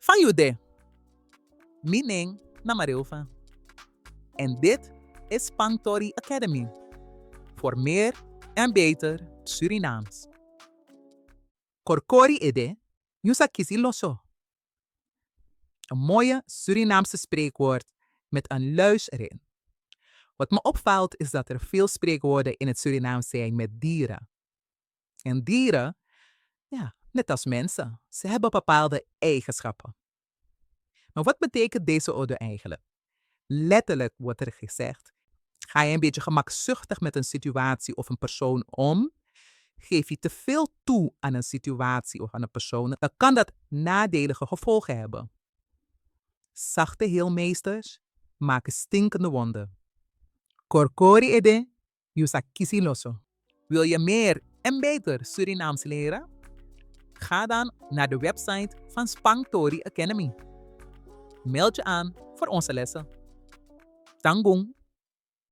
Van Jude, Mining Namarilva. En dit is Spangtori Academy. Voor meer en beter Surinaams. Korkori ede, yusa kisi loso. Een mooie Surinaamse spreekwoord met een luis erin. Wat me opvalt is dat er veel spreekwoorden in het Surinaams zijn met dieren. En dieren, ja, net als mensen, ze hebben bepaalde eigenschappen. Maar wat betekent deze ode eigenlijk? Letterlijk wordt er gezegd, ga je een beetje gemakzuchtig met een situatie of een persoon om, geef je te veel toe aan een situatie of aan een persoon, dan kan dat nadelige gevolgen hebben. Zachte heelmeesters maken stinkende wonden. Korkori ede, yusa kisi loso. Wil je meer en beter Surinaams leren? Ga dan naar de website van Spangtori Academy. Meld je aan voor onze lessen. Tanggung!